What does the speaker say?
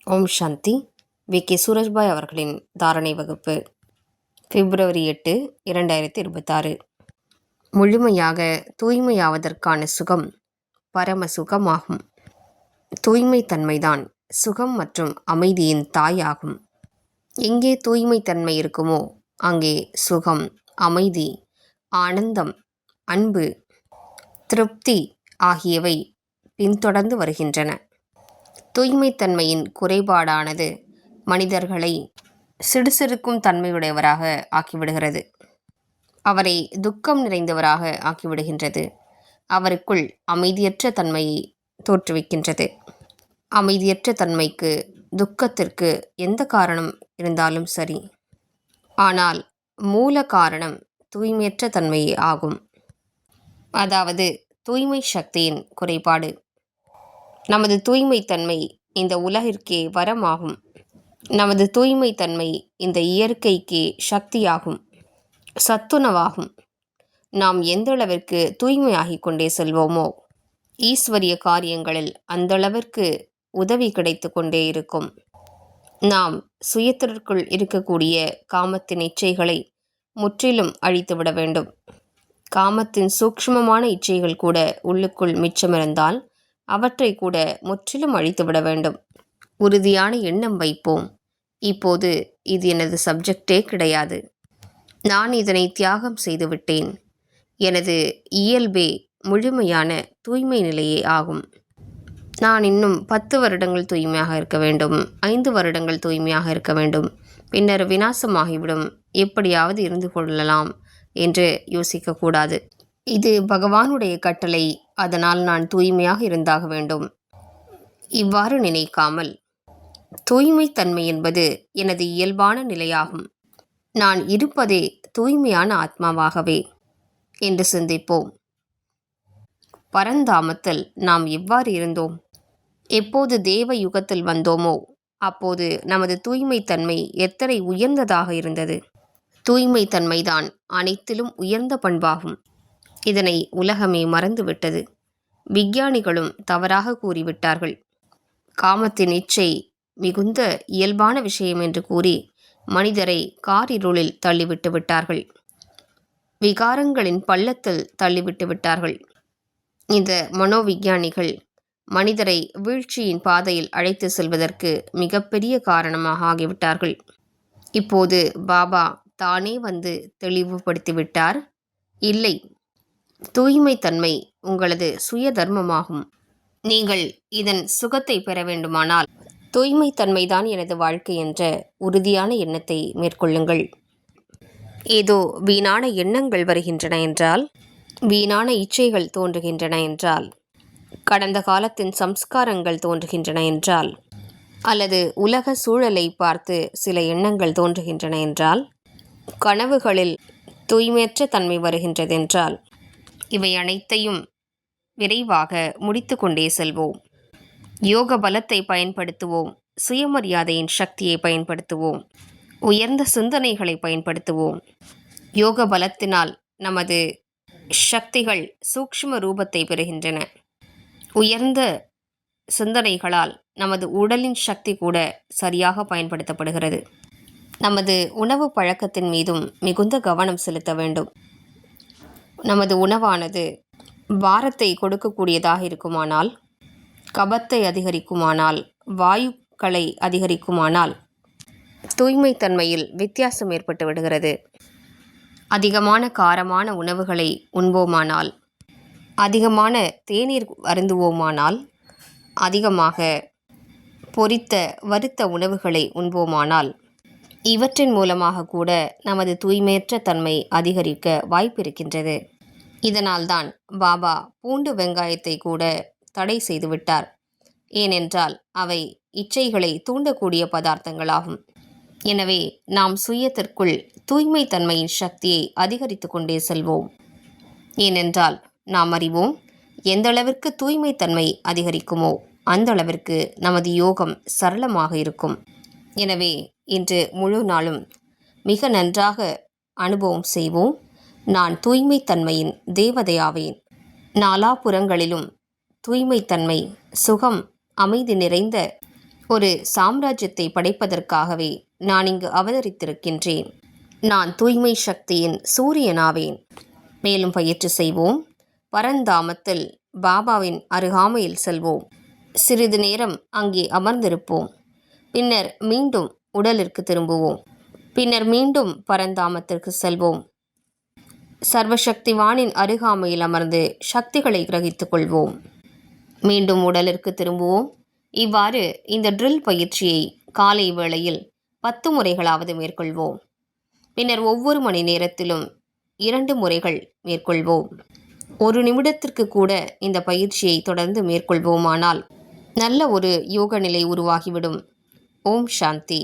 ஓம் சாந்தி. K Surajbhai அவர்களின் தாரணை வகுப்பு பிப்ரவரி 8, 2026. முழுமையாக தூய்மையாவதற்கான சுகம் பரம சுகமாகும். தூய்மை தன்மைதான் சுகம் மற்றும் அமைதியின் தாயாகும். எங்கே தூய்மை தன்மை இருக்குமோ அங்கே சுகம், அமைதி, ஆனந்தம், அன்பு, திருப்தி ஆகியவை பின்தொடர்ந்து வருகின்றன. தூய்மைத்தன்மையின் குறைபாடானது மனிதர்களை சிடுசிடுக்கும் தன்மையுடையவராக ஆக்கிவிடுகிறது. அவரை துக்கம் நிறைந்தவராக ஆக்கிவிடுகின்றது. அவருக்குள் அமைதியற்ற தன்மையை தோற்றுவிக்கின்றது. அமைதியற்ற தன்மைக்கு, துக்கத்திற்கு எந்த காரணம் இருந்தாலும் சரி, ஆனால் மூல காரணம் தூய்மையற்ற தன்மையே ஆகும். அதாவது தூய்மை சக்தியின் குறைபாடு. நமது தூய்மைத்தன்மை இந்த உலகிற்கே வரமாகும். நமது தூய்மைத்தன்மை இந்த இயற்கைக்கே சக்தியாகும், சத்துணவாகும். நாம் எந்தளவிற்கு தூய்மையாகிக் கொண்டே செல்வோமோ ஈஸ்வரிய காரியங்களில் அந்தளவிற்கு உதவி கிடைத்து கொண்டே இருக்கும். நாம் சுயத்திற்குள் இருக்கக்கூடிய காமத்தின் இச்சைகளை முற்றிலும் அழித்துவிட வேண்டும். காமத்தின் சூக்ஷ்மமான இச்சைகள் கூட உள்ளுக்குள் மிச்சமிருந்தால் அவற்றை கூட முற்றிலும் அழித்துவிட வேண்டும். உறுதியான எண்ணம் வைப்போம். இப்போது இது எனது சப்ஜெக்டே கிடையாது. நான் இதனை தியாகம் செய்துவிட்டேன். எனது இயல்பே முழுமையான தூய்மை நிலையே ஆகும். நான் இன்னும் 10 வருடங்கள் தூய்மையாக இருக்க வேண்டும், 5 வருடங்கள் தூய்மையாக இருக்க வேண்டும், பின்னர் விநாசமாகிவிடும், எப்படியாவது இருந்து கொள்ளலாம் என்று யோசிக்கக்கூடாது. இது பகவானுடைய கட்டளை, அதனால் நான் தூய்மையாக இருந்தாக வேண்டும். இவ்வாறு நினைக்காமல், தூய்மை தன்மை என்பது எனது இயல்பான நிலையாகும், நான் இருப்பதே தூய்மையான ஆத்மாவாகவே என்று சிந்திப்போம். பரந்தாமத்தில் நாம் எவ்வாறு இருந்தோம்? எப்போது தேவ யுகத்தில் வந்தோமோ அப்போது நமது தூய்மை தன்மை எத்தனை உயர்ந்ததாக இருந்தது. தூய்மை தன்மைதான் அனைத்திலும் உயர்ந்த பண்பாகும். இதனை உலகமே மறந்துவிட்டது. விஞ்ஞானிகளும் தவறாக கூறிவிட்டார்கள். காமத்தின் இச்சை மிகுந்த இயல்பான விஷயம் என்று கூறி மனிதரை காரிருளில் தள்ளிவிட்டு விட்டார்கள். விகாரங்களின் பள்ளத்தில் தள்ளிவிட்டு விட்டார்கள். இந்த மனோவிஞ்ஞானிகள் மனிதரை வீழ்ச்சியின் பாதையில் அழைத்து செல்வதற்கு மிகப்பெரிய காரணமாக ஆகிவிட்டார்கள். இப்போது பாபா தானே வந்து தெளிவுபடுத்திவிட்டார். இல்லை, தூய்மை தன்மை உங்களது சுய தர்மமாகும். நீங்கள் இதன் சுகத்தை பெற வேண்டுமானால் தூய்மை தன்மைதான் எனது வாழ்க்கை என்ற உறுதியான எண்ணத்தை மேற்கொள்ளுங்கள். ஏதோ வீணான எண்ணங்கள் வருகின்றன என்றால், வீணான இச்சைகள் தோன்றுகின்றன என்றால், கடந்த காலத்தின் சம்ஸ்காரங்கள் தோன்றுகின்றன என்றால், அல்லது உலக சூழலை பார்த்து சில எண்ணங்கள் தோன்றுகின்றன என்றால், கனவுகளில் தூய்மையற்ற தன்மை வருகின்றதென்றால், இவை அனைத்தையும் விரைவாக முடித்து கொண்டே செல்வோம். யோக பலத்தை பயன்படுத்துவோம். சுயமரியாதையின் சக்தியை பயன்படுத்துவோம். உயர்ந்த சிந்தனைகளை பயன்படுத்துவோம். யோக பலத்தினால் நமது சக்திகள் சூக்ஷ்ம ரூபத்தை பெறுகின்றன. உயர்ந்த சிந்தனைகளால் நமது உடலின் சக்தி கூட சரியாக பயன்படுத்தப்படுகிறது. நமது உணவு பழக்கத்தின் மீதும் மிகுந்த கவனம் செலுத்த வேண்டும். நமது உணவானது பாரத்தை கொடுக்கக்கூடியதாக இருக்குமானால், கபத்தை அதிகரிக்குமானால், வாயுக்களை அதிகரிக்குமானால் தூய்மை தன்மையில் வித்தியாசம் ஏற்பட்டு விடுகிறது. அதிகமான காரமான உணவுகளை உண்போமானால், அதிகமான தேநீர் அருந்துவோமானால், அதிகமாக பொரித்த வறுத்த உணவுகளை உண்போமானால், இவற்றின் மூலமாக கூட நமது தூய்மையற்ற தன்மை அதிகரிக்க வாய்ப்பிருக்கின்றது. இதனால்தான் பாபா பூண்டு வெங்காயத்தை கூட தடை செய்துவிட்டார். ஏனென்றால் அவை இச்சைகளை தூண்டக்கூடிய பதார்த்தங்களாகும். எனவே நாம் சுயத்திற்குள் தூய்மை தன்மையின் சக்தியை அதிகரித்து கொண்டே செல்வோம். ஏனென்றால் நாம் அறிவோம், எந்தளவிற்கு தூய்மை தன்மை அதிகரிக்குமோ அந்த அளவிற்கு நமது யோகம் சரளமாக இருக்கும். எனவே இன்று முழு நாளும் மிக நன்றாக அனுபவம் செய்வோம். நான் தூய்மை தன்மையின் தேவதையாவேன். நாலாபுறங்களிலும் தூய்மை தன்மை, சுகம், அமைதி நிறைந்த ஒரு சாம்ராஜ்யத்தை படைப்பதற்காகவே நான் இங்கு அவதரித்திருக்கின்றேன். நான் தூய்மை சக்தியின் சூரியனாவேன். மேலும் பயிற்சி செய்வோம். பரந்தாமத்தில் பாபாவின் அருகாமையில் செல்வோம். சிறிது நேரம் அங்கே அமர்ந்திருப்போம். பின்னர் மீண்டும் உடலிற்கு திரும்புவோம். பின்னர் மீண்டும் பரந்தாமத்திற்கு செல்வோம். சர்வசக்திவானின் அருகாமையில் அமர்ந்து சக்திகளை கிரகித்துக் கொள்வோம். மீண்டும் உடலிற்கு திரும்புவோம். இவ்வாறு இந்த ட்ரில் பயிற்சியை காலை வேளையில் 10 முறைகளாவது மேற்கொள்வோம். பின்னர் ஒவ்வொரு மணி நேரத்திலும் 2 முறைகள் மேற்கொள்வோம். 1 நிமிடத்திற்கு கூட இந்த பயிற்சியை தொடர்ந்து மேற்கொள்வோமானால் நல்ல ஒரு யோக நிலை உருவாகிவிடும். ஓம் சாந்தி.